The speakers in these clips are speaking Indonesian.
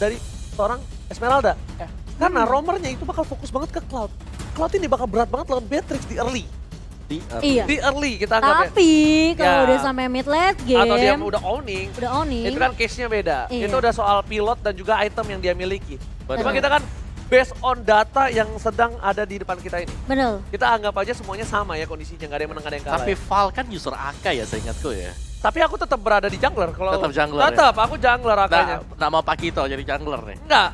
dari seorang Esmeralda. Karena roamernya itu bakal fokus banget ke Cloud. Cloud ini bakal berat banget lawan Beatrix di early. Iya. Di early kita anggap Tapi kalau Ya. udah sampai mid late game, atau dia udah owning, owning. itu kan case-nya beda. Iya. Itu udah soal pilot dan juga item yang dia miliki. Cuma Betul. kita kan based on data yang sedang ada di depan kita ini. Betul. Kita anggap aja semuanya sama ya kondisinya, nggak ada yang menang, nggak ada yang kalah. Tapi Ya. Val kan user AK ya seingatku ya. Tapi aku tetap berada di jungler. Kalau Tetap jungler, Tetap, aku jungler akanya. Nama Pakito jadi jungler nih. Enggak.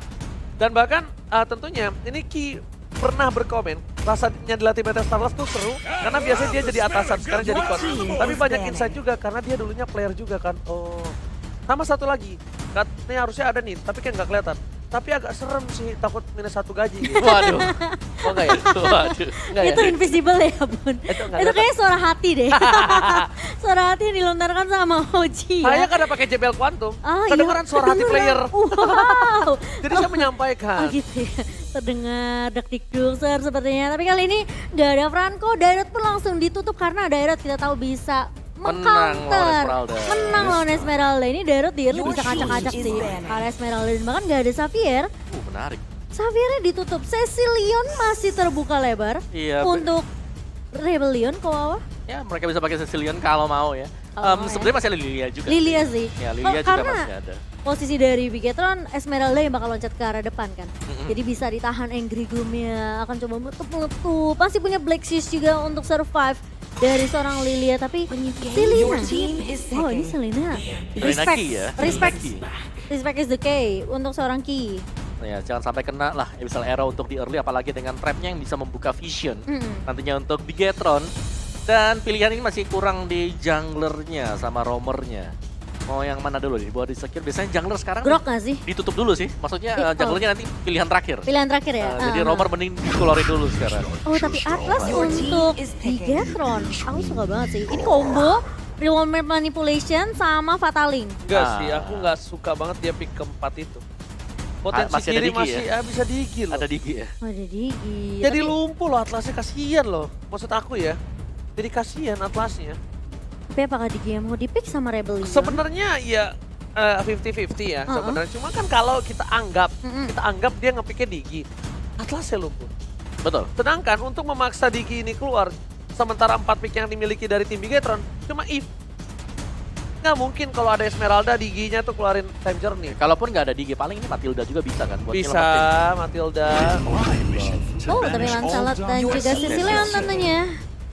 Dan bahkan tentunya ini Ki pernah berkomen rasanya dilatih Meta Starless tuh seru karena biasanya dia jadi atasan, sekarang jadi coach. Tapi banyak insight juga karena dia dulunya player juga kan. Oh. Sama satu lagi, katanya harusnya ada nih, tapi kayak nggak kelihatan. Tapi agak serem sih, takut minus 1 gaji gitu. Waduh. Oh enggak ya? Waduh. Enggak ya? Itu invisible ya bun. Itu nggak Itu kelihatan. kayak suara hati deh. Suara hati yang dilontarkan sama Hoji Saya ya. karena pakai JBL Quantum, Ah, kedengeran iya, suara hati kedengeran. player. Wow. Jadi saya menyampaikan. Oh gitu ya. Terdengar dekdik-duk sepertinya. Tapi kali ini nggak ada Franco. Dairot pun langsung ditutup karena Dairot kita tahu bisa Menang lawan meng-counter. Esmeralda. Menang lawan Esmeralda. Ini Dairot di early bisa kacak-kacak sih. Karena Esmeralda dan bahkan nggak ada Xavier. Menarik. Xaviernya ditutup. Cecilion masih terbuka lebar. Iya. Untuk Rebellion ke bawah. Ya mereka bisa pakai Cecilion kalau mau ya. Kalau mau ya. Sebenarnya masih ada Lilia juga. Lilia sih. Ya Lilia juga karena masih ada. posisi dari Bigetron, Esmeralda yang bakal loncat ke arah depan kan. Jadi bisa ditahan Angry Gloom-nya, akan coba menutup-menutup. Pasti punya Black Shish juga untuk survive dari seorang Lilia. Tapi Selena, wow ini Selena. Respect, Ki ya. respect, Ki. respect is the key untuk seorang Ki. Ya, jangan sampai kena lah Abyssal Arrow untuk di early, apalagi dengan trapnya yang bisa membuka vision. Nantinya untuk Bigetron. Dan pilihan ini masih kurang di junglernya sama roamernya. Mau yang mana dulu nih? Buat di secure, biasanya jungler sekarang Grok gak sih? ditutup dulu sih. Maksudnya junglernya nanti pilihan terakhir. Pilihan terakhir ya? Jadi roamer mending dikeluarin dulu sekarang. Oh tapi Atlas untuk Bigetron, aku suka banget sih. Ini combo Real Manipulation sama Fataling. Enggak sih, aku nggak suka banget dia pick keempat itu. Potensi masih ada kiri Digi masih ya? bisa Digi loh. Ada Digi ya? Oh, ada Digi. Jadi Tapi- lumpuh loh Atlasnya, kasihan loh. Maksud aku ya. Jadi kasihan Atlasnya. Tapi apakah Digi yang mau di-pick sama Rebellion? Sebenarnya ya 50-50 ya sebenarnya. Cuma kan kalau kita anggap dia ngepicknya Digi. Atlasnya lumpuh. Betul. Sedangkan untuk memaksa Digi ini keluar, sementara 4 pick yang dimiliki dari tim Bigetron, cuma if. Nggak mungkin kalau ada Esmeralda, Diginya tuh keluarin Time Journey. Kalaupun nggak ada Digi, paling ini Matilda juga bisa kan? Buat Bisa, nyelamatin. Matilda. Oh, tapi Lancelot dan juga Cecilion tentunya.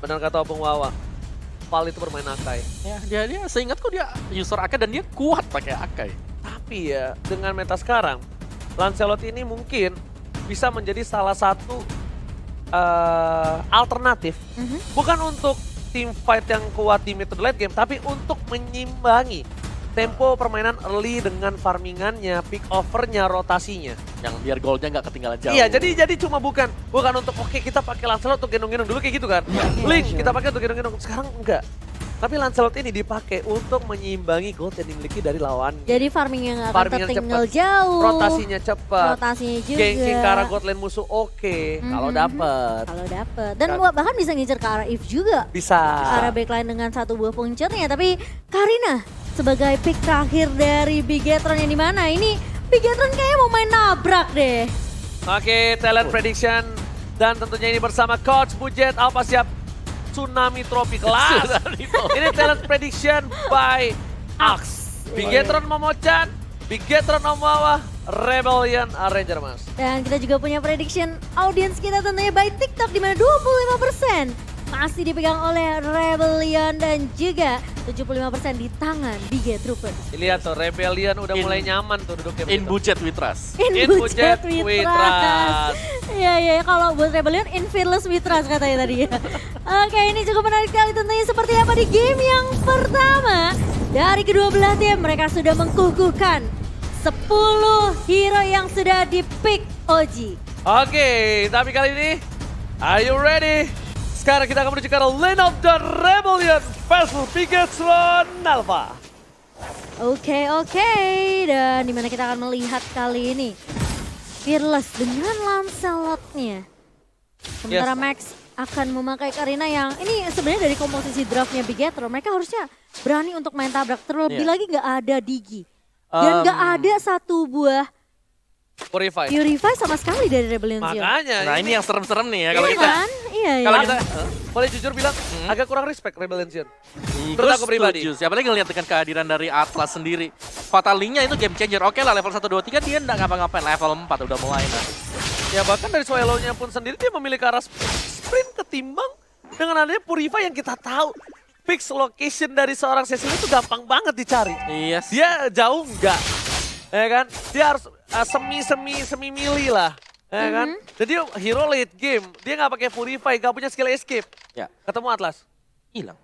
Benar kata Opung Wawa. Val itu bermain Akai. Ya, dia seingatku dia user Akai dan dia kuat pakai Akai. Tapi ya, dengan meta sekarang, Lancelot ini mungkin bisa menjadi salah satu alternatif. Bukan untuk team fight yang kuat di mid to late game, tapi untuk menyimbangi tempo permainan early dengan farmingannya, pick overnya, rotasinya. Yang biar goldnya nggak ketinggalan jauh. Iya, jadi cuma bukan untuk oke kita pakai Lancelot untuk gendong-gendong dulu kayak gitu kan. Link kita pakai untuk gendong-gendong. Sekarang enggak. Tapi Lancelot ini dipakai untuk menyimbangi gold yang dimiliki dari lawan. Jadi farmingnya nggak akan Farmingnya tertinggal cepet. jauh. Rotasinya cepat. Rotasinya juga. Ganking ke arah god lane musuh oke. Kalau dapet. Kalau dapet. Dan Kan- bahkan bisa ngincer ke arah If juga. Bisa. Ke arah backline dengan satu buah puncturnya. Tapi Karina sebagai pick terakhir dari Bigetron yang dimana ini Bigetron kayaknya mau main nabrak deh. Oke, talent prediction. Dan tentunya ini bersama Coach Budget Alpha siap. Tsunami Trophy kelas. Ini talent prediction by Axe. Bigetron Momochan, Bigetron Omawa, Rebellion Ranger Mas. Dan kita juga punya prediction audience kita tentunya by TikTok di mana 25% masih dipegang oleh Rebellion dan juga 75% di tangan Biget Troopers. Lihat tuh, Rebellion udah mulai nyaman tuh duduknya. In budget we trust. In budget with with trust. trust. Iya, kalau buat Rebellion in fearless with trust katanya tadi ya. Oke, ini cukup menarik sekali tentunya seperti apa di game yang pertama. Dari kedua belah tim mereka sudah mengkukuhkan 10 hero yang sudah di-pick Oji. Oke, tapi kali ini, are you ready? Sekarang kita akan menuju ke Lane of the Rebellion versus Bigetron Alpha. Oke, dan dimana kita akan melihat kali ini Fearless dengan Lancelotnya. Sementara Yes. Max akan memakai Karina yang ini sebenarnya dari komposisi draftnya Bigetron. Mereka harusnya berani untuk main tabrak. Terlebih Iya. lagi nggak ada Digi. Dan nggak ada satu buah Purify. Purify sama sekali dari Rebellion Zion. Makanya. Nah ini yang serem-serem nih ya kalau Iya kita. kan? Iya, Kalau iya. kita Boleh jujur bilang, agak kurang respect Rebellion Zion. Gue Menurut aku pribadi. setuju sih, apalagi ngeliat dengan kehadiran dari Atlas sendiri. Fatal Link-nya itu game changer. Oke lah level 1, 2, 3 dia nggak ngapa-ngapain. Level 4 udah mulai nah. Ya bahkan dari Swallow-nya pun sendiri dia memilih ke arah sprint ketimbang dengan adanya Purify yang kita tahu. Fix location dari seorang Cecil itu gampang banget dicari. Iya sih. Dia jauh enggak. Ya kan? Dia harus semi milih lah. Ya kan? Jadi hero late game, dia nggak pakai Purify, nggak punya skill escape. Ya, Ketemu Atlas. hilang.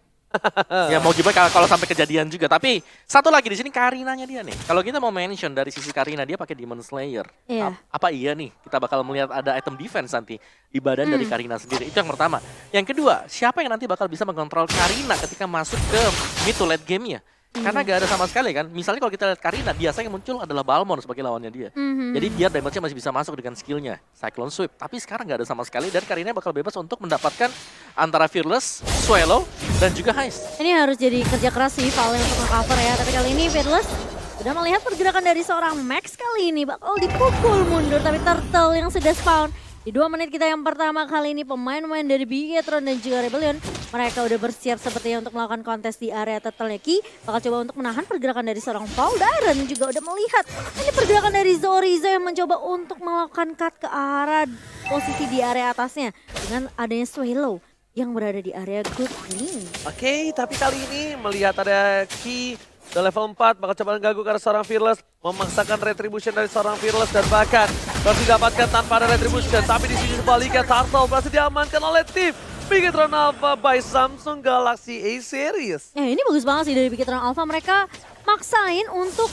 Ya mau gimana kalau sampai kejadian juga. Tapi satu lagi di sini Karinanya dia nih. Kalau kita mau mention dari sisi Karina dia pakai Demon Slayer. Iya. Apa iya nih kita bakal melihat ada item defense nanti di badan dari Karina sendiri. Itu yang pertama. Yang kedua, siapa yang nanti bakal bisa mengontrol Karina ketika masuk ke mid to late game-nya? Karena gak ada sama sekali kan. Misalnya kalau kita lihat Karina, biasanya yang muncul adalah Balmon sebagai lawannya dia. Jadi dia damage-nya masih bisa masuk dengan skillnya Cyclone Sweep. Tapi sekarang gak ada sama sekali dan Karina bakal bebas untuk mendapatkan antara Fearless, Swallow, dan juga Heist. Ini harus jadi kerja keras sih Val untuk nge-cover ya. Tapi kali ini Fearless sudah melihat pergerakan dari seorang Max kali ini. Bakal dipukul mundur tapi Turtle yang sudah spawn. Di 2 menit kita yang pertama kali ini pemain-pemain dari Bigetron dan juga Rebellion. Mereka udah bersiap sepertinya untuk melakukan kontes di area Turtle Ki. Bakal coba untuk menahan pergerakan dari seorang Paul Daren juga udah melihat. Ini pergerakan dari Zorizo yang mencoba untuk melakukan cut ke arah posisi di area atasnya. Dengan adanya Swallow yang berada di area good green. Oke, tapi kali ini melihat ada Ki udah level 4, bakal coba mengganggu ke arah seorang Fearless, memaksakan retribution dari seorang Fearless dan bahkan berhasil didapatkan tanpa ada retribution. Tapi di sini sebaliknya Turtle berhasil diamankan oleh tim Bigetron Alpha by Samsung Galaxy A Series. Ini bagus banget sih dari Bigetron Alpha. Mereka maksain untuk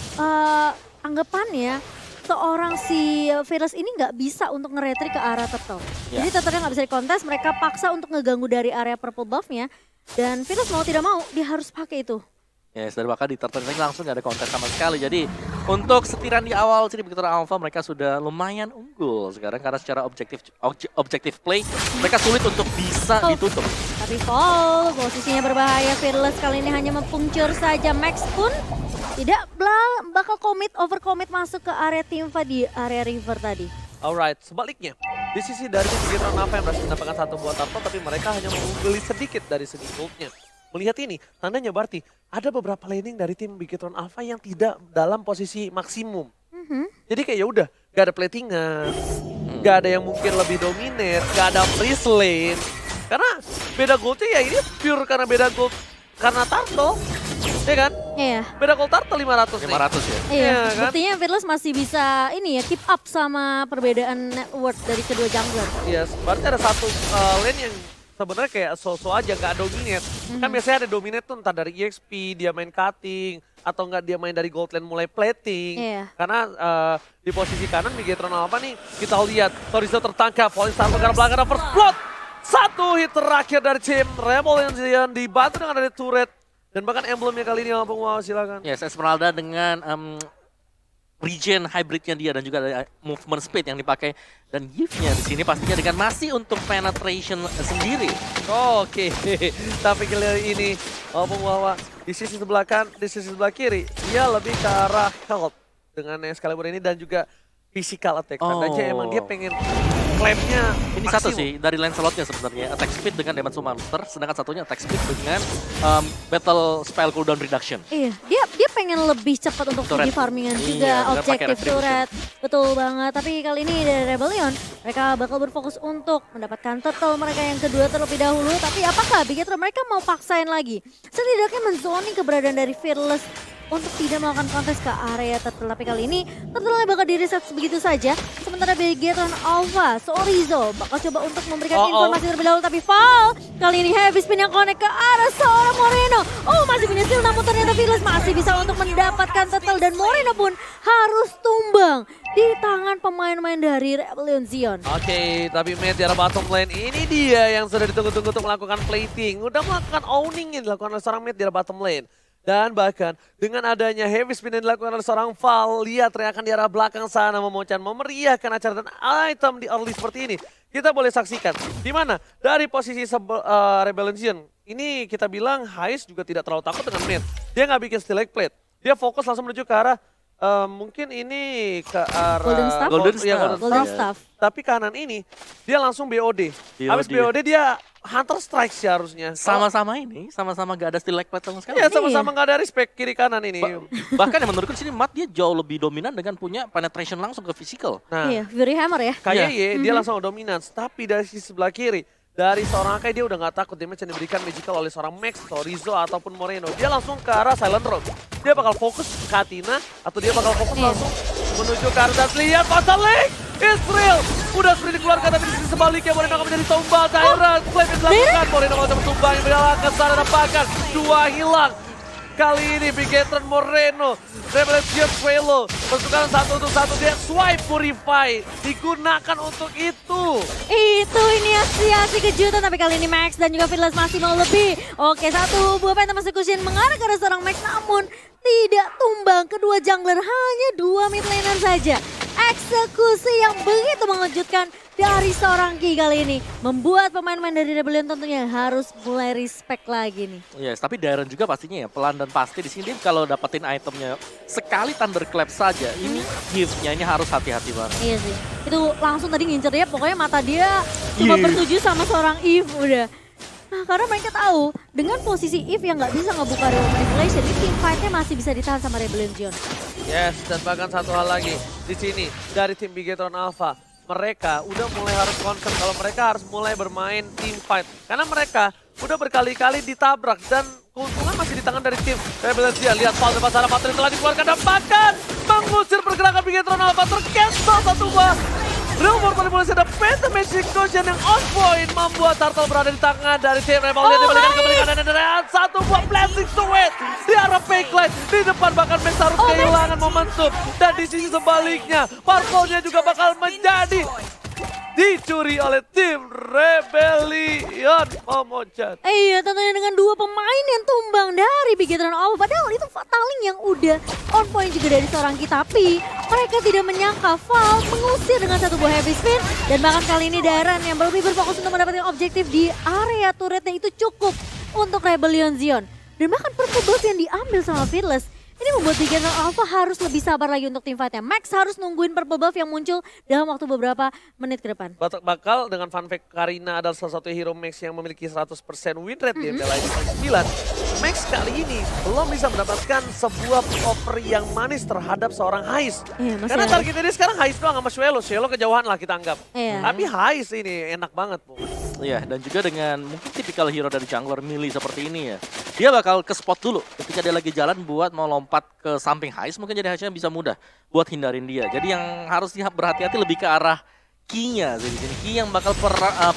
anggapannya seorang si Fearless ini nggak bisa untuk nge-retry ke arah Turtle. Ya. Jadi Turtle nggak bisa dikontes, mereka paksa untuk ngeganggu dari area purple buff-nya. Dan Fearless mau tidak mau, dia harus pakai itu. Yes, dari bakal di Turtle Ring langsung gak ada konten sama sekali. Jadi untuk setiran di awal sini Bigetron Alpha mereka sudah lumayan unggul sekarang karena secara objektif play mereka sulit untuk bisa ditutup. Tapi Fall, posisinya berbahaya. Fearless kali ini hanya mempuncur saja. Max pun tidak bakal overcommit masuk ke area Teamfa di area river tadi. Alright, sebaliknya di sisi dari Bigetron Alpha yang berhasil mendapatkan 1 buah Turtle, tapi mereka hanya mengungguli sedikit dari segi goldnya. Melihat ini, tandanya berarti ada beberapa laning dari tim Bigetron Alpha yang tidak dalam posisi maksimum. Jadi kayak ya udah, gak ada platingan, gak ada yang mungkin lebih dominate, gak ada freeze lane. Karena beda goldnya ya ini pure karena beda gold karena Turtle, ya kan? Iya. Beda gold Turtle 500 nih. 500 ya. Iya, Iya, kan? buktinya Fearless masih bisa ini ya keep up sama perbedaan net worth dari kedua jungler. Yes, berarti ada satu lane yang sebenarnya kayak so-so aja, nggak dominate. Kan biasanya ada dominate tuh entah dari EXP, dia main cutting, atau enggak dia main dari gold lane mulai plating. Iya. Karena di posisi kanan Bigetron Alpha nih, kita lihat Torizo tertangkap, Falling Star ke belakang, first blood. 1 hit terakhir dari tim Rebellion yang dibantu dengan ada turret. Dan bahkan emblemnya kali ini Lampung, wow silakan. Yes, Esmeralda dengan regen hybridnya dia dan juga ada movement speed yang dipakai dan gift-nya di sini pastinya dengan masih untuk penetration sendiri. Oke, tapi kali ini Lampung bahwa di sisi sebelah di sisi sebelah kiri dia lebih ke arah health dengan Excalibur ini dan juga physical attack. Tandanya emang dia pengen claimnya ini maksimum. satu sih dari Lancelotnya sebenarnya attack speed dengan damage to monster, sedangkan satunya attack speed dengan battle spell cooldown reduction. Iya, dia pengen lebih cepat untuk Turret. di farmingan Iya, juga, dengan pakai objektif retribution. turret. Betul banget, tapi kali ini dari Rebellion, mereka bakal berfokus untuk mendapatkan turtle mereka yang kedua terlebih dahulu. Tapi apakah Bigetron mereka mau paksain lagi? Setidaknya menzoning keberadaan dari Fearless untuk tidak melakukan kontes ke area turtle. Tapi kali ini turtle bakal di-reset begitu saja. Sementara Bigetron Alpha, Zorizo bakal coba untuk memberikan informasi terlebih dahulu. Tapi Val, kali ini heavy spin yang connect ke arah seorang Moreno. Oh, masih punya skill namun ternyata Fearless masih bisa untuk mendapatkan turtle. Dan Moreno pun harus tumbang di tangan pemain-pemain dari Rebellion Zion. Oke, tapi mid di arah bottom lane ini dia yang sudah ditunggu-tunggu untuk melakukan plating. Udah melakukan owning yang dilakukan oleh seorang mid di arah bottom lane. Dan bahkan dengan adanya heavy spin yang dilakukan oleh seorang Val, lihat teriakan di arah belakang sana memeriahkan acara dan item di early seperti ini. Kita boleh saksikan di mana dari posisi Rebellion Zion ini kita bilang Heist juga tidak terlalu takut dengan mid. Dia nggak bikin select plate, dia fokus langsung menuju ke arah Mungkin ini ke arah Golden Staff? Golden Iya, Staff. Golden Iya. Staff. Tapi kanan ini dia langsung BOD. Habis BOD. BOD dia Hunter Strike sih harusnya. Sama-sama ini, sama-sama gak ada steal leg plate sama sekali. Iya, sama-sama nggak ada respect kiri kanan ini. Bahkan yang menurutku di sini Matt dia jauh lebih dominan dengan punya penetration langsung ke physical. Nah, Iya, Fury Hammer ya. kayak Iya. dia langsung dominan. Tapi dari sisi sebelah kiri, dari seorang Akai dia udah nggak takut damage yang diberikan magical oleh seorang Max, Torizo ataupun Moreno. Dia langsung ke arah Silent Road. Dia bakal fokus ke Katina atau dia bakal fokus langsung menuju ke arah dan lihat pasal link. Israel udah sprint dikeluarkan tapi di sisi sebaliknya Moreno akan menjadi tumbal. Tyrant flame yang dilakukan. Moreno mau coba tumbang yang berjalan ke sana dan bahkan 2 hilang. Kali ini Bigetron Moreno, Revelation Swallow, pasukan 1 untuk 1 dia swipe Purify, digunakan untuk itu. Itu ini aksi kejutan, tapi kali ini Max dan juga Fearless masih mau lebih. Oke, satu buah Phantom Execution mengarah ke arah seorang Max, namun tidak tumbang. Kedua jungler hanya 2 mid laner saja. Eksekusi yang begitu mengejutkan dari seorang Ki kali ini membuat pemain-pemain dari Rebellion tentunya harus mulai respect lagi nih. Yes, tapi Darren juga pastinya ya pelan dan pasti di sini dia kalau dapetin itemnya sekali Thunderclap saja, ini gift-nya ini harus hati-hati banget. Iya sih, itu langsung tadi ngincer dia, pokoknya mata dia cuma Iya. bertuju sama seorang Eve udah. Nah, karena mereka tahu dengan posisi Eve yang nggak bisa ngebuka Real Manipulation, ini team fight-nya masih bisa ditahan sama Rebellion Zion. Yes, dan bahkan satu hal lagi di sini dari tim Bigetron Alpha, mereka udah mulai harus concern kalau mereka harus mulai bermain team fight karena mereka udah berkali-kali ditabrak dan keuntungan masih di tangan dari tim Rebellion. Dia lihat Paul depan sana, materi telah dikeluarkan dan bahkan mengusir pergerakan Bigetron Alpha, tercancel satu buah. Real World Manipulation ada Phantom Execution yang on point membuat Turtle berada di tangan dari tim Rebellion. Dibalikan ke kanan dan satu buah Blessing Sweat di arah fake line di depan, bahkan Max harus kehilangan momentum dan di sisi sebaliknya Purple-nya juga bakal menjadi dicuri oleh tim Rebellion. Momochan. Iya, tentunya dengan 2 pemain yang tumbang dari Bigetron Alpha. Padahal itu Fataling yang udah on point juga dari seorang kita. Tapi mereka tidak menyangka Valve mengusir dengan 1 buah heavy spin. Dan bahkan kali ini Darren yang lebih berfokus untuk mendapatkan objektif di area turretnya itu cukup untuk Rebellion Zion. Dan bahkan purple buff yang diambil sama Fearless. Ini membuat Bigetron Alpha harus lebih sabar lagi untuk tim fight-nya. Max harus nungguin purple buff yang muncul dalam waktu beberapa menit ke depan. Bakal dengan fun fact Karina adalah salah satu hero Max yang memiliki 100% win rate di MPL ID 9. Max kali ini belum bisa mendapatkan sebuah offer yang manis terhadap seorang Hais. Iya, masih Karena ada. target ini sekarang Hais doang sama Swallow. Swallow kejauhan lah kita anggap. Iya. Tapi Hais ini enak banget, Bu. Iya, dan juga dengan mungkin tipikal hero dari jungler melee seperti ini ya. Dia bakal ke spot dulu ketika dia lagi jalan buat mau lompat ke samping Hais, mungkin jadi Haisnya bisa mudah buat hindarin dia. Jadi yang harus berhati-hati lebih ke arah Ki-nya sih di sini. Ki yang bakal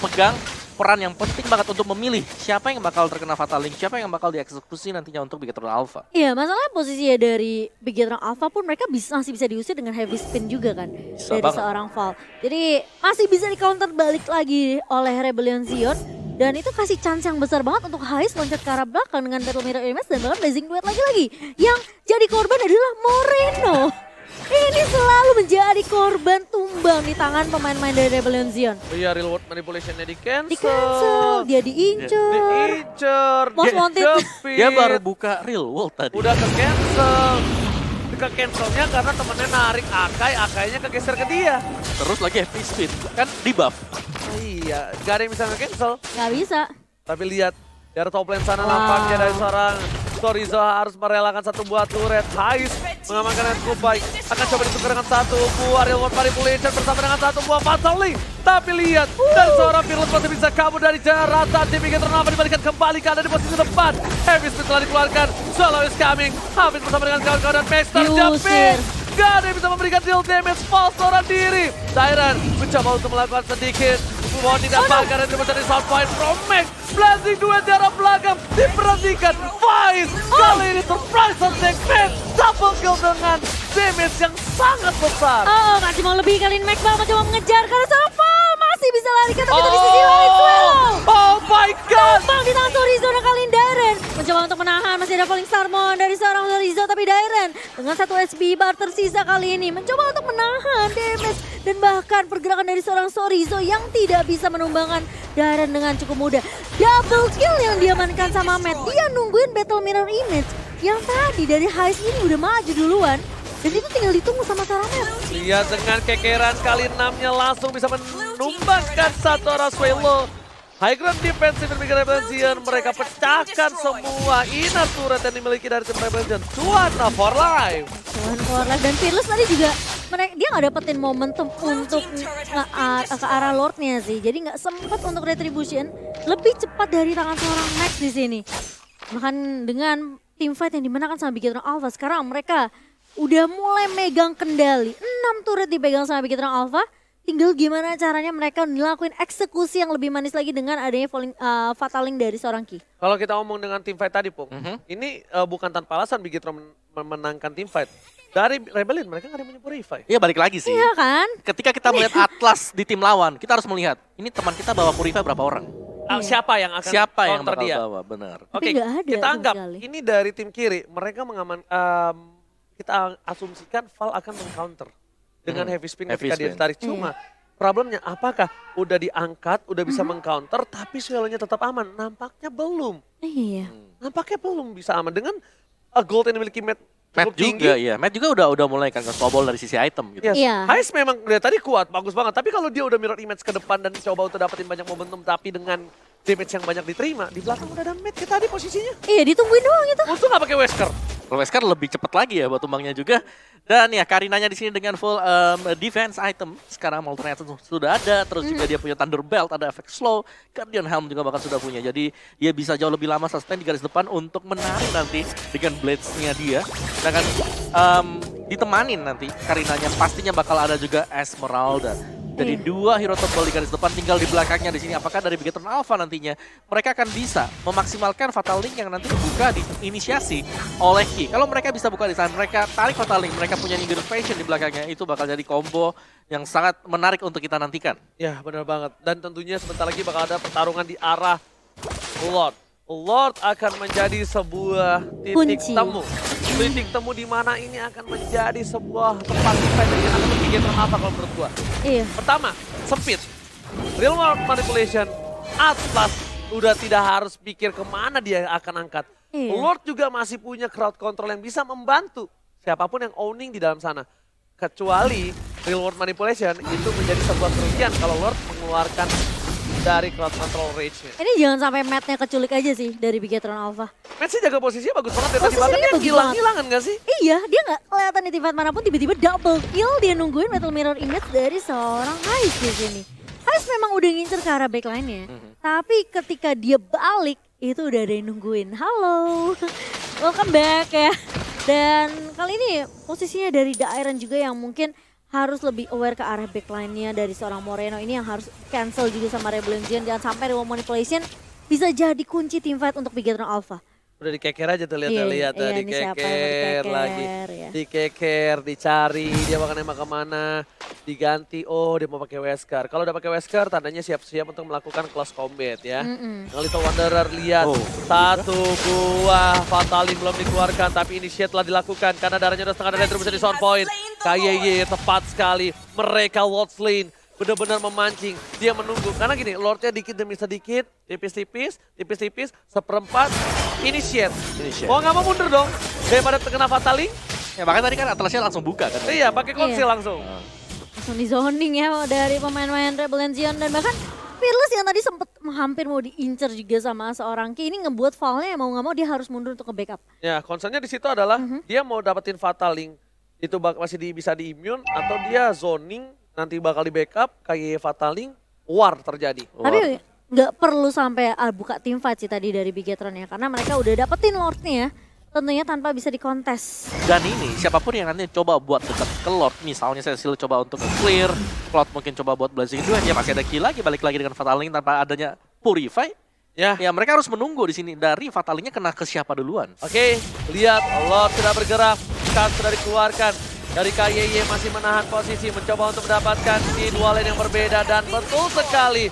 pegang peran yang penting banget untuk memilih siapa yang bakal terkena Fatal Link, siapa yang bakal dieksekusi nantinya untuk Bigetron Alpha. Iya, masalahnya posisinya dari Bigetron Alpha pun mereka masih bisa diusir dengan heavy spin juga kan. Bisa dari banget. seorang Val. Jadi masih bisa di counter balik lagi oleh Rebellion Zion. Dan itu kasih chance yang besar banget untuk Hais loncat ke arah belakang dengan Battle Mirror Image dan bahkan Blazing Duet lagi. Yang jadi korban adalah Moreno. Ini selalu menjadi korban tumbang di tangan pemain-pemain dari Rebellion Zion. Iya, real world manipulation-nya Di cancel, di-cancel. dia diincer. Diincer, Most wanted. dijepit. Dia baru buka real world tadi. Udah ke-cancel. Ke-cancelnya karena temennya narik Akai, Akainya kegeser ke dia. Terus lagi heavy speed, kan di buff. Oh, iya, gak ada yang bisa nge-cancel. Gak bisa. Tapi lihat, dari top lane sana Wow. nampaknya dari seorang Torizo harus merelakan satu buah turret. Hais mengamankan yang cukup baik. Akan coba ditukar dengan satu buah real world manipulation bersama dengan satu buah fatal link. Tapi lihat, dari seorang Fearless masih bisa kabur dari jeratan tim Bigetron Alpha, dibalikan kembali ke ada di posisi depan. Heavy speed telah dikeluarkan, Solo is coming. Hafiz bersama dengan kawan-kawan dan Max terjepit. Gak ada yang bisa memberikan deal damage, false seorang diri. Tyran mencoba untuk melakukan sedikit warning dan bakar dan mencari sound point from Max. Blazing Duet di arah belakang diperhentikan. Vice kali ini surprise attack Max. Double kill dengan damage yang sangat besar. Oh, masih mau lebih kali ini Max bakal mencoba mengejar karena seorang Val masih bisa lari ke tapi di sisi lain Swallow. Oh my god. Tumbang di tangan Torizo dan kali ini Darren mencoba untuk menahan, masih ada Falling Starmon dari seorang Torizo tapi Darren dengan 1 SB bar tersisa kali ini mencoba untuk menahan damage dan bahkan pergerakan dari seorang Torizo yang tidak bisa menumbangkan Darren dengan cukup mudah. Double kill yang diamankan sama Matt. Dia nungguin Battle Mirror Image yang tadi dari Hais ini udah maju duluan. Dan itu tinggal ditunggu sama Karamet. Lihat dengan kekeran kali 6-nya langsung bisa menumbangkan satu Arasuelo. High ground defensive dari Rebellion, mereka pecahkan semua inner turret yang dimiliki dari tim Rebellion. Tuana for life. Tuan for life dan Fearless tadi juga dia nggak dapetin momentum untuk ke arah Lordnya sih. Jadi nggak sempat untuk retribution. Lebih cepat dari tangan seorang Max di sini. Bahkan dengan teamfight yang dimenangkan sama Bigetron Alpha, sekarang mereka udah mulai megang kendali. 6 turret dipegang sama Bigetron Alpha. Tinggal gimana caranya mereka ngelakuin eksekusi yang lebih manis lagi dengan adanya fataling dari seorang Ki. Kalau kita ngomong dengan teamfight tadi, Pung, ini bukan tanpa alasan Bigetron memenangkan teamfight. Dari Rebellion mereka nggak ada yang Purify. Iya balik lagi sih. Iya kan? Ketika kita melihat Atlas di tim lawan, kita harus melihat ini teman kita bawa Purify berapa orang. Siapa yang akan Siapa yang counter bakal dia? bawa, benar. Tapi Oke, nggak ada kita sama anggap sekali. ini dari tim kiri, mereka kita asumsikan Val akan meng-counter dengan heavy spin Heavy ketika dia spin. ditarik. Cuma problemnya apakah udah diangkat, udah bisa meng-counter tapi Suelo-nya tetap aman? Nampaknya belum. Iya. Nampaknya belum bisa aman dengan gold yang dimiliki Matt Matt cukup tinggi. juga, iya. Matt juga udah mulai kan nge-snowball dari sisi item gitu. Yes. Iya. Heist memang dari tadi kuat, bagus banget. Tapi kalau dia udah mirror image ke depan dan coba untuk dapetin banyak momentum tapi dengan damage yang banyak diterima, di belakang udah ada Matt kita tadi posisinya. Iya ditungguin doang itu. Untung nggak pakai Wesker. Kalau Wesker lebih cepat lagi ya buat tumbangnya juga. Dan ya Karinanya di sini dengan full defense item. Sekarang Molten sudah ada, terus juga dia punya Thunder Belt, ada efek slow. Guardian Helm juga bahkan sudah punya. Jadi dia bisa jauh lebih lama sustain di garis depan untuk menarik nanti dengan blades-nya dia. Sedangkan ditemanin nanti Karinanya pastinya bakal ada juga Esmeralda. Jadi dua hero tebal di garis depan, tinggal di belakangnya di sini. Apakah dari Bigetron Alpha nantinya mereka akan bisa memaksimalkan Fatal Link yang nanti dibuka diinisiasi oleh Ki. Kalau mereka bisa buka di sana, mereka tarik Fatal Link, mereka punya Nigger Fashion di belakangnya, itu bakal jadi combo yang sangat menarik untuk kita nantikan. Ya benar banget. Dan tentunya sebentar lagi bakal ada pertarungan di arah Lord. Lord akan menjadi sebuah titik Kunci. temu. Titik temu di mana ini akan menjadi sebuah tempat fight yang akan Bigetron Alpha kalau menurut gua. Iya. Pertama, sempit. Real world manipulation. Atlas udah tidak harus pikir kemana dia akan angkat. Iya. Lord juga masih punya crowd control yang bisa membantu siapapun yang owning di dalam sana. Kecuali real world manipulation itu menjadi sebuah kerugian kalau Lord mengeluarkan dari crowd control rage-nya. Ini jangan sampai Matt-nya keculik aja sih dari Bigetron Alpha. Matt sih jaga posisinya bagus banget ya. Tadi Posisinya bahkan dia bagus hilang-hilangan gak sih? Iya, dia nggak kelihatan di tempat manapun, tiba-tiba double kill, dia nungguin Metal Mirror Image dari seorang Heist di sini. Heist memang udah ngincer ke arah backline-nya, tapi ketika dia balik, itu udah ada yang nungguin. Halo, welcome back ya. Dan kali ini posisinya dari The Iron juga yang mungkin harus lebih aware ke arah backline-nya dari seorang Moreno ini yang harus cancel juga sama Rebellion. Jangan sampai Real Manipulation bisa jadi kunci teamfight untuk Bigetron Alpha. Udah dikeker aja tuh Iya, lihat-lihat iya, ini siapa yang mau dikeker dikeker, lagi. ya. Dikeker, dicari, dia bakal nembak kemana, diganti, oh dia mau pakai Wesker. Kalau udah pakai Wesker tandanya siap-siap untuk melakukan close combat ya. Yang Little Wanderer lihat, satu buah Fatalin belum dikeluarkan tapi initiate telah dilakukan karena darahnya udah setengah dari retribution di sound point. KYY tepat sekali, mereka Lord's Lane. Benar-benar memancing, dia menunggu. Karena gini, Lordnya dikit demi sedikit, tipis-tipis, seperempat, initiate. Mau nggak mau mundur dong, daripada terkena Fataling. Ya bahkan tadi kan Atlasnya langsung buka kan. Iya, pakai konsil Iya. langsung. Langsung di zoning ya dari pemain-pemain Rebellion dan bahkan Fearless yang tadi sempat hampir mau diincer juga sama seorang Ki, ini ngebuat Val-nya mau nggak mau dia harus mundur untuk ke backup. Ya, concernnya di situ adalah dia mau dapetin Fataling, itu masih bisa di-immune atau dia zoning, nanti bakal di backup, kayak Fataling, war terjadi. Tapi nggak perlu sampai buka team fight sih tadi dari Bigetron ya, karena mereka udah dapetin Lord-nya tentunya tanpa bisa dikontes. Dan ini siapapun yang nanti coba buat dekat ke Lord, misalnya Cecil coba untuk clear, Cloud mungkin coba buat blazing duel, ya masih ada kill lagi, balik lagi dengan Fataling tanpa adanya Purify. Ya, Ya mereka harus menunggu di sini dari Fatalingnya kena ke siapa duluan. oke, lihat Lord sudah bergerak, Skan sudah dikeluarkan. Dari KYY masih menahan posisi, mencoba untuk mendapatkan di dua lane yang berbeda dan betul sekali.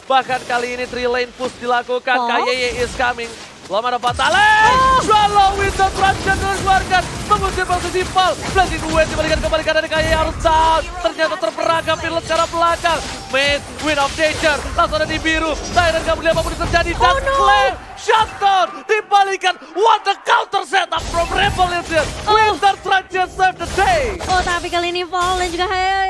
Bahkan kali ini 3 lane push dilakukan, KYY is coming. Belum ada Fataling, Swallow with the Transcan dikeluarkan, mengusir posisi Val. Blazing Duet dibalikan kembali karena KYY harus down. Ternyata terperangkap Fearless ke arah belakang. Maze, Win of Nature, langsung ada di biru. Tyrant gak melihat apapun yang terjadi dan Clay shutdown dibalikan. What the counter setup from Revolution. Winter trying to save the day. Oh, tapi kali ini Fall dan juga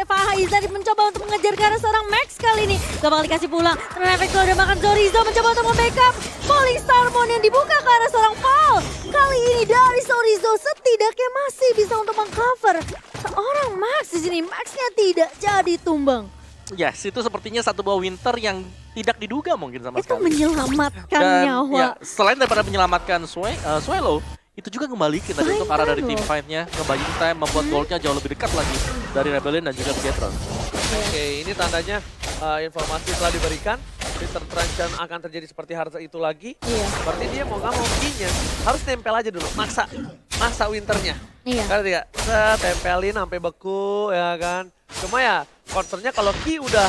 Fahaiza mencoba untuk mengejar ke arah seorang Max kali ini. Gak bakal dikasih pulang. Ternyata Efek udah makan Zorizo mencoba untuk membackup. Falling Starmon yang dibuka ke arah seorang Fall. Kali ini dari Zorizo setidaknya masih bisa untuk mengcover seorang Max di sini. Maxnya tidak jadi tumbang. Yes, itu sepertinya satu buah Winter yang tidak diduga mungkin sama Itu sekali. menyelamatkan Dan nyawa. ya, selain daripada menyelamatkan Swallow, itu juga ngembalikin tadi untuk arah dari loh. team fight-nya, ngebalikin time, membuat goalnya jauh lebih dekat lagi dari Rebellion dan juga Bigetron. Oke, ini tandanya informasi telah diberikan. Winter Transition akan terjadi seperti hari itu lagi. Iya. Berarti dia mau nggak mau key-nya harus nempel aja dulu, maksa Winternya. Iya. Kan tidak, tempelin sampai beku ya kan. Cuma ya concernnya kalau key udah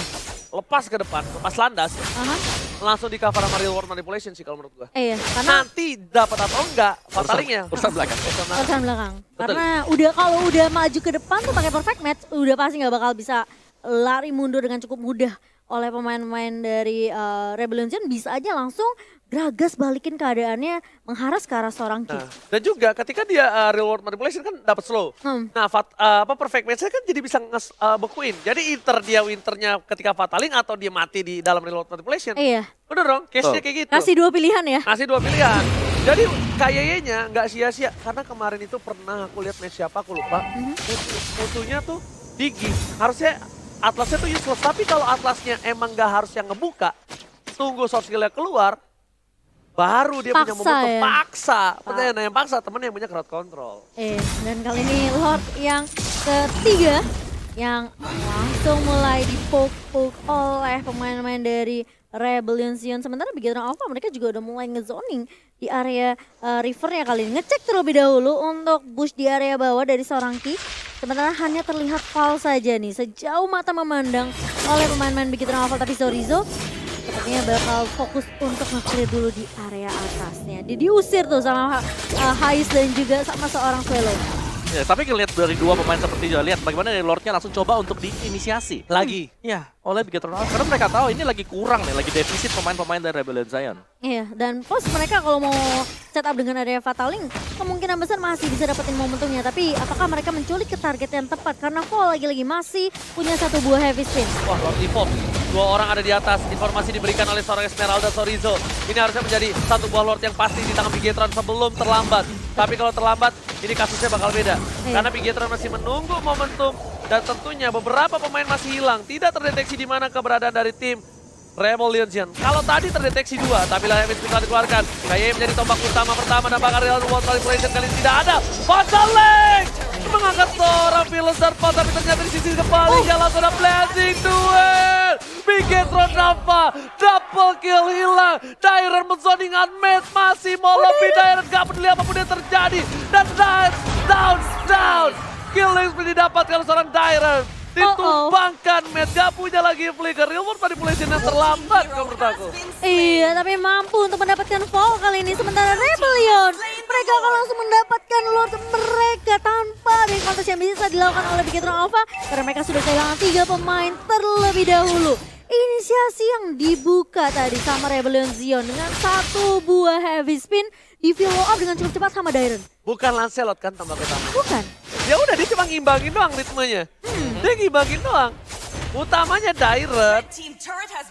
lepas ke depan, lepas landas, Aha. langsung di cover sama real world manipulation sih kalau menurut gua. Iya, karena Nanti dapat atau enggak, fatalingnya. Urusan belakang. urusan belakang. Betul. Karena kalau udah maju ke depan tuh pakai perfect match, udah pasti nggak bakal bisa lari mundur dengan cukup mudah oleh pemain-pemain dari Rebellion. Bisa aja langsung Gragas balikin keadaannya mengharass ke arah seorang Ki. Nah, dan juga ketika dia real world manipulation kan dapat slow. Nah, perfect match-nya kan jadi bisa bekuin. Jadi Winternya ketika fataling atau dia mati di dalam real world manipulation. Iya, Bener dong, case-nya kayak gitu. kasih dua pilihan ya. Kasih dua pilihan. Jadi kayaknya nggak sia-sia karena kemarin itu pernah aku lihat match siapa aku lupa. Musuhnya tuh Digi. Harusnya Atlasnya tuh useless, tapi kalau Atlasnya emang nggak harus yang ngebuka, tunggu soft skill-nya keluar, baru dia punya Paksa momentum, ya? paksa. Pertanyaan yang paksa, temen yang punya crowd control. Dan kali ini Lord yang ketiga yang langsung mulai dipoke-poke oleh pemain-pemain dari Rebellion Sion. Sementara Bigetron Alpha mereka juga udah mulai ngezoning di area rivernya kali ini. Ngecek terlebih dahulu untuk push di area bawah dari seorang Ki. Sementara hanya terlihat Fall saja nih sejauh mata memandang oleh pemain-pemain Bigetron Alpha. Tapi Zorizo sepertinya bakal fokus untuk nge-clear dulu di area atasnya. Diusir tuh sama Hais dan juga sama seorang Swallow. Ya, tapi ngelihat dari dua pemain seperti itu, lihat bagaimana dari Lordnya langsung coba untuk diinisiasi. Lagi. Ya, oleh Bigetron Alpha. Karena mereka tahu ini lagi kurang nih, lagi defisit pemain-pemain dari Rebellion Zion. Iya, dan plus mereka kalau mau setup dengan area Fataling, kemungkinan besar masih bisa dapetin momentumnya. Tapi apakah mereka menculik ke target yang tepat? Karena Fall lagi-lagi masih punya satu buah heavy spin. Wah, Lord Evolve. Dua orang ada di atas. Informasi diberikan oleh seorang Esmeralda Zorizo. Ini harusnya menjadi satu buah Lord yang pasti di tangan Bigetron sebelum terlambat. Tapi kalau terlambat, ini kasusnya bakal beda. Karena Bigetron masih menunggu momentum. Dan tentunya beberapa pemain masih hilang. Tidak terdeteksi di mana keberadaan dari tim Rebellion. Kalau tadi terdeteksi dua, tapi lah Heavy Spin telah dikeluarkan. Kayaknya menjadi tombak utama pertama dan bakal Real World Manipulation kali ini tidak ada. Fataling mengangkat seorang Philosopher Fall, tapi ternyata di sisi sebaliknya langsung ada blazing duel. Bigetron Alpha, double kill hilang. Dairon menzoning unmet, masih mau lebih. Dairon gak peduli apapun yang terjadi. Dan down. Killing spree didapatkan seorang Dairon. Ditumbangkan, Matt gak punya lagi flicker. Real World Manipulation yang terlambat kalau menurut aku. Iya, tapi mampu untuk mendapatkan Fall kali ini. Sementara Rebellion, mereka akan langsung mendapatkan Lord mereka tanpa ada kontes yang bisa dilakukan oleh Bigetron Alpha. Karena mereka sudah kehilangan 3 pemain terlebih dahulu. Inisiasi yang dibuka tadi sama Rebellion Zion dengan satu buah heavy spin di follow up dengan cukup cepat sama Dairon. Bukan Lancelot kan tambah utama. Bukan. Ya udah dia cuma ngimbangin doang ritmenya. Dia ngimbangin doang. Utamanya Dairon.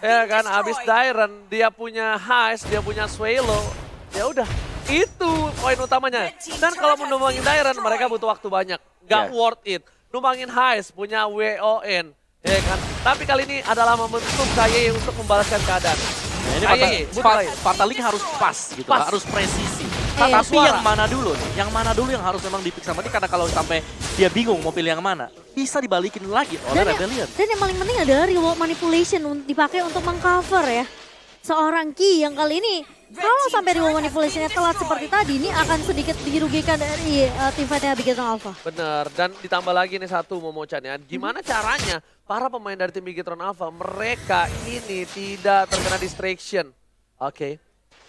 Ya kan, abis Dairon dia punya Hais, dia punya Swallow. Ya udah, itu poin utamanya. Dan kalau mau numbangin Dairon, mereka butuh waktu banyak. Gak worth it. Numbangin Hais punya WON. Ya kan, tapi kali ini adalah momentum KYE untuk membalaskan keadaan. Nah, ini Fataling harus pas gitu, harus presisi. Tapi suara. yang mana dulu nih? Yang mana dulu yang harus memang dipik sama dia, karena kalau sampai dia bingung mau pilih yang mana, bisa dibalikin lagi oleh Rebellion. Dan yang paling penting adalah reward manipulation dipakai untuk mengcover ya. Seorang Ki yang kali ini kalau sampai reward manipulation-nya telat seperti tadi, ini akan sedikit dirugikan dari tim fight-nya Bigetron Alpha. Bener, dan ditambah lagi nih satu Momochan ya. Gimana caranya para pemain dari tim Bigetron Alpha, mereka ini tidak terkena distraction. Oke.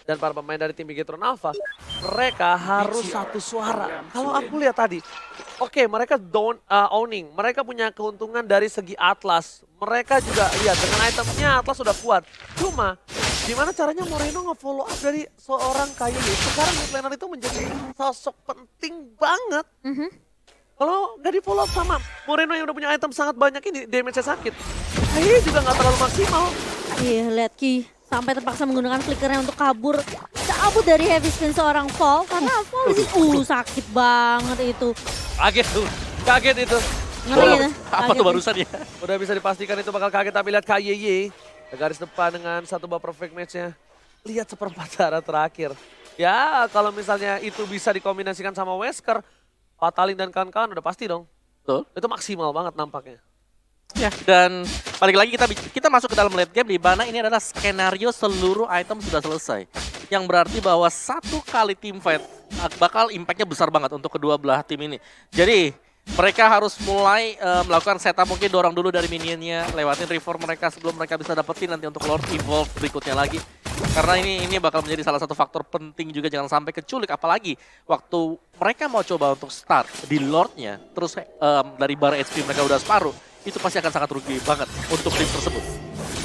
Dan para pemain dari tim Bigetron Alpha, mereka harus satu suara. Kalau aku lihat tadi, oke, mereka owning. Mereka punya keuntungan dari segi Atlas. Mereka juga lihat dengan itemnya Atlas sudah kuat. Cuma Gimana caranya Moreno nge-follow up dari seorang KYY. Sekarang mid laner itu menjadi sosok penting banget. Kalau nggak di-follow up sama Moreno yang udah punya item sangat banyak ini, damage-nya sakit. KYY juga nggak terlalu maksimal. Iya, lihat Ki. Sampai terpaksa menggunakan flickernya untuk kabur. Cabut dari heavy spin seorang Fall. Karena Fall di sini, sakit banget itu. Kaget itu. Ngeri ya. Apa tuh barusan ya? Udah bisa dipastikan itu bakal kaget, tapi lihat KYY. Garis depan dengan satu buah perfect match-nya. Lihat seperempat darah terakhir. Ya, kalau misalnya itu bisa dikombinasikan sama Wesker, Fatalin dan kawan-kawan udah pasti dong. Betul. Itu maksimal banget nampaknya. Ya, dan balik lagi kita masuk ke dalam late game di mana ini adalah skenario seluruh item sudah selesai. Yang berarti bahwa satu kali team fight bakal impact-nya besar banget untuk kedua belah tim ini. Jadi mereka harus mulai melakukan setup, mungkin dorong dulu dari minionnya, lewatin reform mereka sebelum mereka bisa dapetin nanti untuk Lord Evolve berikutnya lagi. Karena ini bakal menjadi salah satu faktor penting juga, jangan sampai keculik, apalagi waktu mereka mau coba untuk start di Lordnya, terus dari bar HP mereka udah separuh, itu pasti akan sangat rugi banget untuk tim tersebut.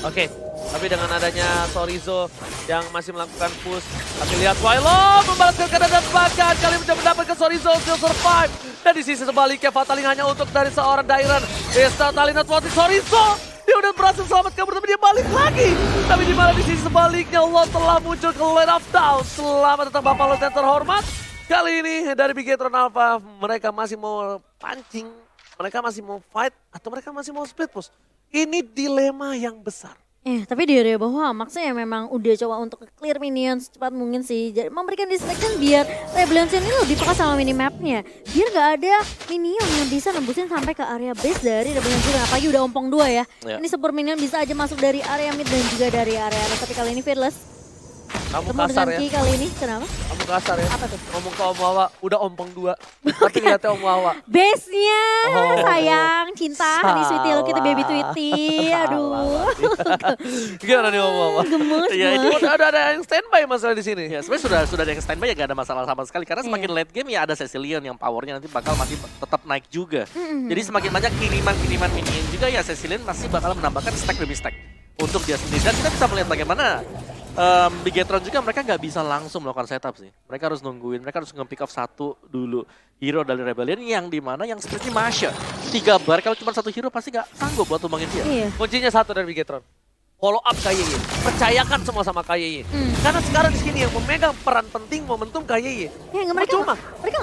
Oke, tapi dengan adanya Sorizo yang masih melakukan push, tapi lihat Wailo membalas keadaan dan bahkan kali mendapatkan Sorizo still survive. Dan di sisi sebaliknya Fataling hanya untuk dari seorang Dairon. Fataling not wanting Sorizo. Dia udah berhasil selamat kabur tapi dia balik lagi. Tapi di mana di sisi sebaliknya Allah telah muncul ke Lane of Down. Selamat datang Bapak Lieutenant terhormat. Kali ini dari Bigetron Alpha mereka masih mau pancing. Mereka masih mau fight atau mereka masih mau split push. Ini dilema yang besar. Tapi di area bawah maksudnya memang udah coba untuk clear minion secepat mungkin sih. Jadi memberikan distraction biar Rebellion ini lebih peka sama minimapnya. Biar gak ada minion yang bisa nembusin sampai ke area base dari Rebellion juga. Apalagi udah ompong 2 ya. Ini super minion bisa aja masuk dari area mid dan juga dari area atas. Tapi kali ini Fearless. Kamu Ketemu kasar dengan ya. Ki kali ini, kenapa? Kamu kasar ya. Apa tuh? Ngomong ke Om Wawa, udah ompong 2. Tapi ngeliatnya Om Wawa. Base-nya Oh, sayang, cinta, nih sweetie lo kita baby salah. tweety, aduh. Gimana nih Om Wawa? Gemes Iya, ini banget. Udah ada yang standby masalah di sini. Ya sebenarnya sudah ada yang standby ya, gak ada masalah sama sekali. Karena semakin late game ya ada Cecilion yang powernya nanti bakal masih tetap naik juga. Jadi semakin banyak kiriman minion juga ya Cecilion masih bakal menambahkan stack demi stack untuk dia sendiri. Dan kita bisa melihat bagaimana Bigetron juga mereka nggak bisa langsung melakukan setup sih. Mereka harus nungguin, mereka harus nge-pick off satu dulu hero dari Rebellion yang dimana yang seperti Masha. 3 bar kalau cuma satu hero pasti nggak sanggup buat tumbangin dia. Iya. Kuncinya satu dari Bigetron. Follow up KYY. Percayakan semua sama KYY. Karena sekarang di sini yang memegang peran penting momentum KYY. Ya, mereka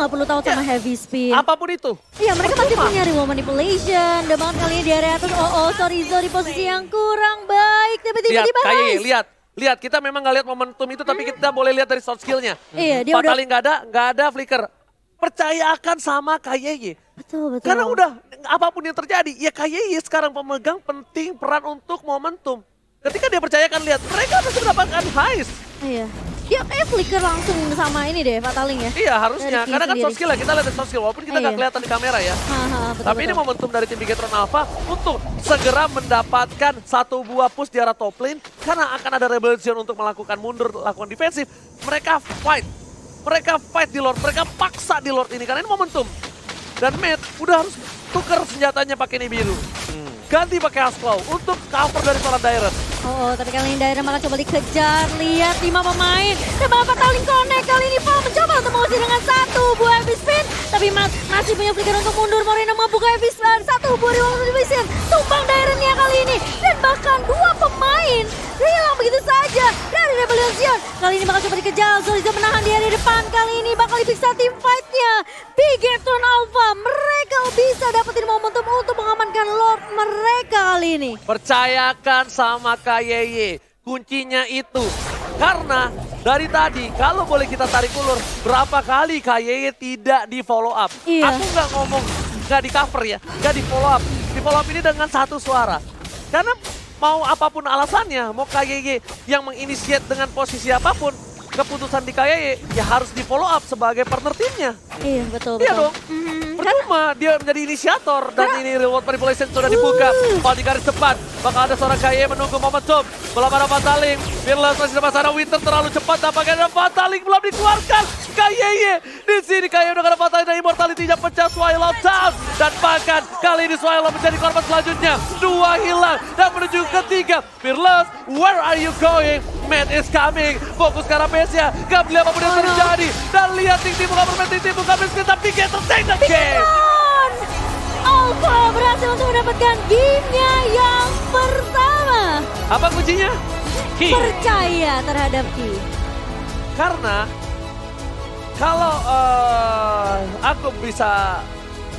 nggak perlu tahu sama heavy spin. Apapun itu. Iya, mereka masih punya reward manipulation. Dan banget kali ini di area atas. Sorizo di posisi yang kurang baik. Tapi Lihat tiba-tiba KYY, lihat. Kita memang nggak lihat momentum itu, tapi kita boleh lihat dari soft skillnya. Iya, dia udah. Paling nggak ada flicker. Percayakan sama KYY. Betul. Karena udah apapun yang terjadi, ya KYY sekarang pemegang penting peran untuk momentum. Ketika dia percayakan, lihat mereka bisa mendapatkan heist. Iya. Dia kayak flicker langsung sama ini deh, Fataling ya. Iya harusnya, Dari karena kan sendiri. soft skill ya, kita lihat soft skill walaupun kita nggak Iya. kelihatan di kamera ya. Betul, Tapi ini momentum dari tim Bigetron Alpha untuk segera mendapatkan satu buah push di arah top lane. Karena akan ada Rebellion untuk melakukan mundur, lakukan defensif. Mereka fight di Lord, mereka paksa di Lord ini karena ini momentum. Dan Matt udah harus tuker senjatanya pakai Nibiru. Ganti pakai Asclaw untuk cover dari seorang Dairon. Tapi kali ini Dairon malah coba dikejar. Lihat 5 pemain. Dan malah Fataling connect. Kali ini Paul mencoba untuk mengusir dengan 1 buah heavy spin. Tapi masih punya flicker untuk mundur. Moreno membuka heavy spin. 1 buah reward division. Tumbang Daironnya kali ini. Dan bahkan 2 pemain hilang begitu saja dari Rebellion. Kali ini bakal coba dikejar. Sorizo menahan dia di depan. Kali ini bakal dipisah tim fight-nya. Bigetron Alpha. Mereka bisa dapetin momentum untuk mengamankan Lord mereka kali ini. Percayakan sama KYY. Kuncinya itu. Karena dari tadi, kalau boleh kita tarik ulur, berapa kali KYY tidak di follow up. Iya. Aku nggak ngomong, nggak di cover ya, nggak di follow up. Di follow up ini dengan satu suara. Karena mau apapun alasannya, mau KYY yang menginisiat dengan posisi apapun, keputusan di KYY ya harus di follow up sebagai partner timnya. Iya, betul. Iya dong. Percuma dia menjadi inisiator dan ini reward manipulation sudah dibuka. Di garis depan bakal ada seorang KYY menunggu momentum. Bola pada Fataling. Fearless masih depan sana. Winter terlalu cepat tampaknya ada Fataling belum dikeluarkan. KYY di sini KYY udah ada Fataling dan immortality-nya pecah. Swallow down dan bahkan kali ini Swallow menjadi korban selanjutnya. 2 hilang dan menuju ketiga. Fearless, where are you going? Matt is coming. Fokus ke arah PS-nya. Gak beli apapun yang terjadi. Dan lihat Ting Timu gak bermain Ting Timu gak miskin. Tapi Gator take the game. Alpha berhasil untuk mendapatkan gamenya yang pertama. Apa kuncinya? Ki. Percaya terhadap Ki. Karena kalau aku bisa